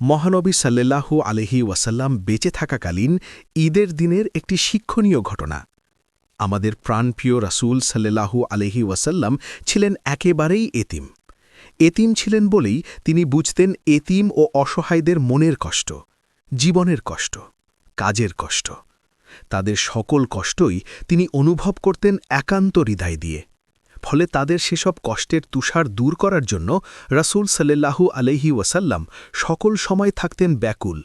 মহানবী সাল্লাল্লাহু আলাইহি ওয়াসাল্লাম বেঁচে থাকাকালীন ঈদের দিনের একটি শিক্ষণীয় ঘটনা। আমাদের প্রাণপ্রিয় রাসূল সাল্লাল্লাহু আলাইহি ওয়াসাল্লাম ছিলেন একেবারেই এতিম। এতিম ছিলেন বলেই তিনি বুঝতেন এতিম ও অসহায়দের মনের কষ্ট, জীবনের কষ্ট, কাজের কষ্ট। তাদের সকল কষ্টই তিনি অনুভব করতেন একান্ত হৃদয় দিয়ে। ফলে তাদের সেসব কষ্টের তুষার দূর করার জন্য রাসূল সাল্লাল্লাহু আলাইহি ওয়াসাল্লাম সকল সময় থাকতেন ব্যাকুল।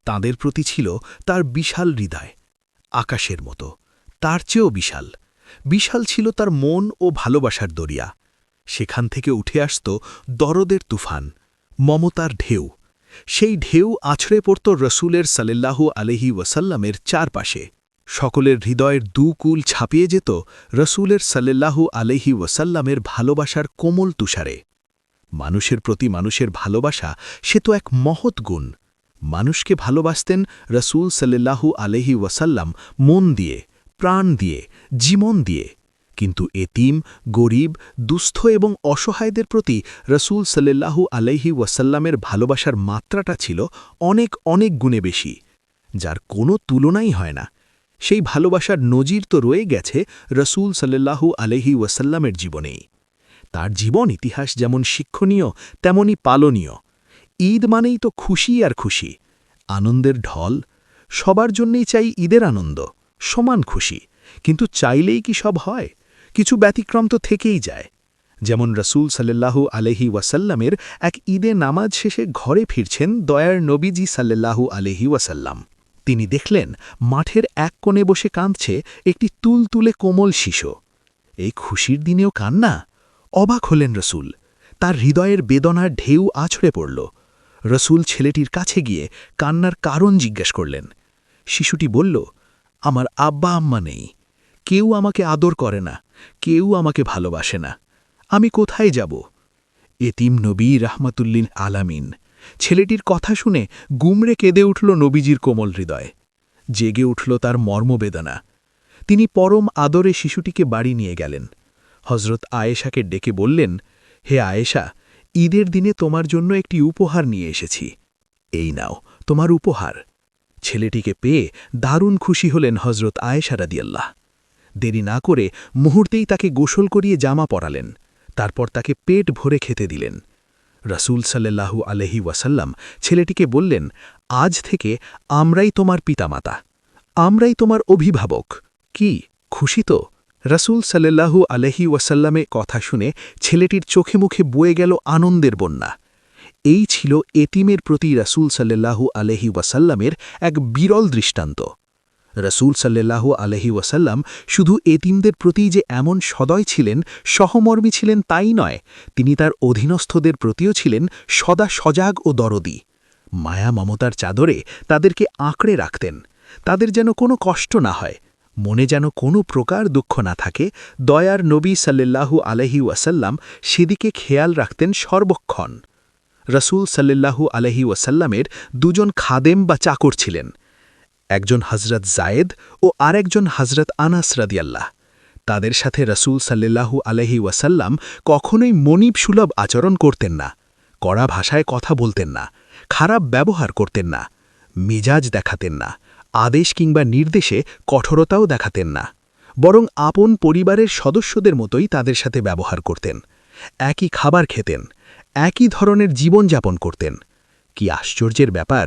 তাঁদের প্রতি ছিল তার বিশাল হৃদয়, আকাশের মতো, তার চেয়েও বিশাল। বিশাল ছিল তার মন ও ভালোবাসার দরিয়া। সেখান থেকে উঠে আসত দরদের তুফান, মমতার ঢেউ। সেই ঢেউ আছড়ে পড়ত রসুলের সাল্লাল্লাহু আলাইহি ওয়াসাল্লামের চারপাশে। সকলের হৃদয়ের দুকুল ছাপিয়ে যেত রসুলের সাল্লাল্লাহু আলাইহি ওয়াসাল্লামের ভালোবাসার কোমল তুষারে। মানুষের প্রতি মানুষের ভালোবাসা সে তো এক মহৎ গুণ। মানুষকে ভালোবাসতেন রসুল সাল্লাল্লাহু আলাইহি ওয়াসাল্লাম মন দিয়ে, প্রাণ দিয়ে, জীবন দিয়ে। কিন্তু এতিম, গরিব, দুস্থ এবং অসহায়দের প্রতি রসুল সাল্লাল্লাহু আলাইহি ওয়াসাল্লামের ভালোবাসার মাত্রাটা ছিল অনেক অনেক গুণে বেশি, যার কোনো তুলনাই হয় না। সেই ভালোবাসার নজির তো রয়ে গেছে রসুল সাল্লাল্লাহু আলাইহি ওয়াসাল্লামের জীবনেই। তার জীবন ইতিহাস যেমন শিক্ষণীয় তেমনি পালনীয়। ঈদ মানেই তো খুশি আর খুশি, আনন্দের ঢল। সবার জন্যেই চাই ঈদের আনন্দ, সমান খুশি। কিন্তু চাইলেই কি সব হয়? কিছু ব্যতিক্রম তো থেকেই যায়। যেমন রসুল সাল্লাল্লাহু আলাইহি ওয়াসাল্লামের এক ঈদে নামাজ শেষে ঘরে ফিরছেন দয়ার নবীজি সাল্লাল্লাহু আলাইহি ওয়াসাল্লাম। তিনি দেখলেন মাঠের এক কোণে বসে কাঁদছে একটি তুলতুলে কোমল শিশু। এই খুশির দিনেও কান্না? অবাক হলেন রসুল। তার হৃদয়ের বেদনার ঢেউ আছড়ে পড়ল। রসুল ছেলেটির কাছে গিয়ে কান্নার কারণ জিজ্ঞেস করলেন। শিশুটি বলল, আমার আব্বা আম্মা নেই, কেউ আমাকে আদর করে না, কেউ আমাকে ভালোবাসে না, আমি কোথায় যাব? এতিম নবী রাহমাতুল্লিল আলামিন। ছেলেটির কথা শুনে গুমরে কেঁদে উঠল নবীজির কোমল হৃদয়। জেগে উঠল তার মর্মবেদনা। তিনি পরম আদরে শিশুটিকে বাড়ি নিয়ে গেলেন। হজরত আয়েশাকে ডেকে বললেন, হে আয়েশা, ঈদের দিনে তোমার জন্য একটি উপহার নিয়ে এসেছি। এই নাও তোমার উপহার। ছেলেটিকে পেয়ে দারুণ খুশি হলেন হজরত আয়েশা রাদিয়াল্লাহ। দেরি না করে মুহূর্তেই তাকে গোসল করিয়ে জামা পরালেন। তারপর তাকে পেট ভরে খেতে দিলেন। রাসূল সাল্লাল্লাহু আলাইহি ওয়াসাল্লাম ছেলেটিকে বললেন, আজ থেকে আমরাই তোমার পিতামাতা, আমরাই তোমার অভিভাবক। কি খুশি তো? রাসূল সাল্লাল্লাহু আলাইহি ওয়াসাল্লামে কথা শুনে ছেলেটির চোখে মুখে বয়ে গেল আনন্দের বন্যা। এই ছিল এতিমের প্রতি রাসূল সাল্লাল্লাহু আলাইহি ওয়াসাল্লামের এক বিরল দৃষ্টান্ত। রাসূল সাল্লাল্লাহু আলাইহি ওয়াসাল্লাম শুধু এতিমদের প্রতি যে এমন সদয় ছিলেন, সহমর্মী ছিলেন তাই নয়, তিনি তার অধীনস্থদের প্রতিও ছিলেন সদা সজাগ ও দরদী। মায়া মমতার চাদরে তাদেরকে আঁকড়ে রাখতেন। তাদের যেন কোনো কষ্ট না হয়, মনে যেন কোনো প্রকার দুঃখ না থাকে। দয়ার নবী সাল্লাল্লাহু আলাইহি ওয়াসাল্লাম সেদিকে খেয়াল রাখতেন সর্বক্ষণ। রাসূল সাল্লাল্লাহু আলাইহি ওয়াসাল্লামের দুজন খাদেম বা চাকর ছিলেন, একজন হজরত জায়েদ ও আরেকজন হজরত আনাস রাদিয়াল্লাহ। তাদের সাথে রাসূল সাল্লাল্লাহু আলাইহি ওয়াসাল্লাম কখনোই মনিব সুলভ আচরণ করতেন না, কড়া ভাষায় কথা বলতেন না, খারাপ ব্যবহার করতেন না, মেজাজ দেখাতেন না, আদেশ কিংবা নির্দেশে কঠোরতাও দেখাতেন না, বরং আপন পরিবারের সদস্যদের মতোই তাদের সাথে ব্যবহার করতেন। একই খাবার খেতেন, একই ধরনের জীবনযাপন করতেন। কি আশ্চর্যের ব্যাপার,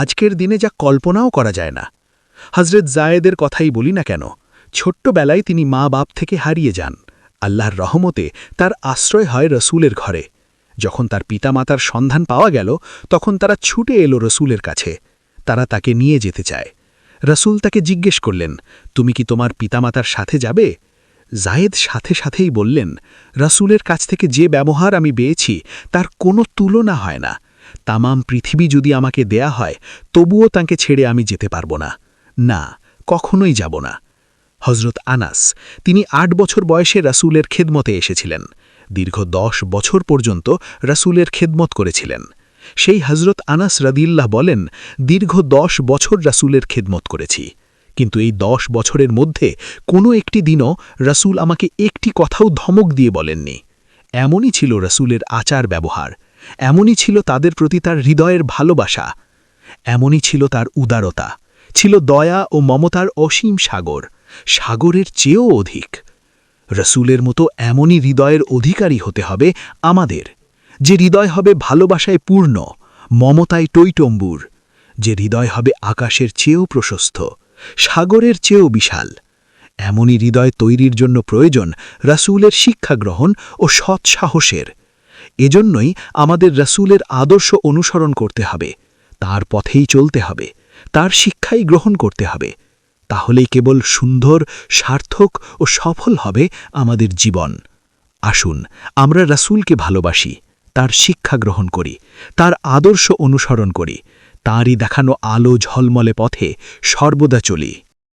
আজকের দিনে যা কল্পনাও করা যায় না। হজরত জায়েদের কথাই বলি না কেন, ছোট্টবেলায় তিনি মা বাপ থেকে হারিয়ে যান। আল্লাহর রহমতে তার আশ্রয় হয় রসুলের ঘরে। যখন তার পিতামাতার সন্ধান পাওয়া গেল, তখন তারা ছুটে এলো রসুলের কাছে। তারা তাকে নিয়ে যেতে চায়। রসুল তাকে জিজ্ঞেস করলেন, তুমি কি তোমার পিতামাতার সাথে যাবে? জায়েদ সাথে সাথেই বললেন, রসুলের কাছ থেকে যে ব্যবহার আমি পেয়েছি তার কোনো তুলনা হয় না। তামাম পৃথিবী যদি আমাকে দেয়া হয়, তবুও তাকে ছেড়ে আমি যেতে পারব না, না, কখনোই যাব না। হজরত আনাস, তিনি ৮ বছর বয়সে রাসূলের খেদমতে এসেছিলেন। দীর্ঘ ১০ বছর পর্যন্ত রাসূলের খেদমত করেছিলেন। সেই হজরত আনাস রাদিয়াল্লাহ বলেন, দীর্ঘ ১০ বছর রাসূলের খেদমত করেছি, কিন্তু এই ১০ বছরের মধ্যে কোনো একটি দিনও রাসূল আমাকে একটি কথাও ধমক দিয়ে বলেননি। এমনই ছিল রাসূলের আচার ব্যবহার। এমনই ছিল তাদের প্রতি তার হৃদয়ের ভালোবাসা, এমনই ছিল তার উদারতা, ছিল দয়া ও মমতার অসীম সাগর, সাগরের চেয়েও অধিক। রসুলের মতো এমনই হৃদয়ের অধিকারী হতে হবে আমাদের, যে হৃদয় হবে ভালোবাসায় পূর্ণ, মমতায় টইটম্বুর, যে হৃদয় হবে আকাশের চেয়েও প্রশস্ত, সাগরের চেয়েও বিশাল। এমনই হৃদয় তৈরির জন্য প্রয়োজন রসুলের শিক্ষা গ্রহণ ও সৎ সাহসের। এজন্যই আমাদের রসুলের আদর্শ অনুসরণ করতে হবে, তার পথেই চলতে হবে, তার শিক্ষাই গ্রহণ করতে হবে। তাহলেই কেবল সুন্দর, সার্থক ও সফল হবে আমাদের জীবন। আসুন আমরা রসুলকে ভালোবাসি, তার শিক্ষা গ্রহণ করি, তার আদর্শ অনুসরণ করি, তাঁরই দেখানো আলো ঝলমলে পথে সর্বদা চলি।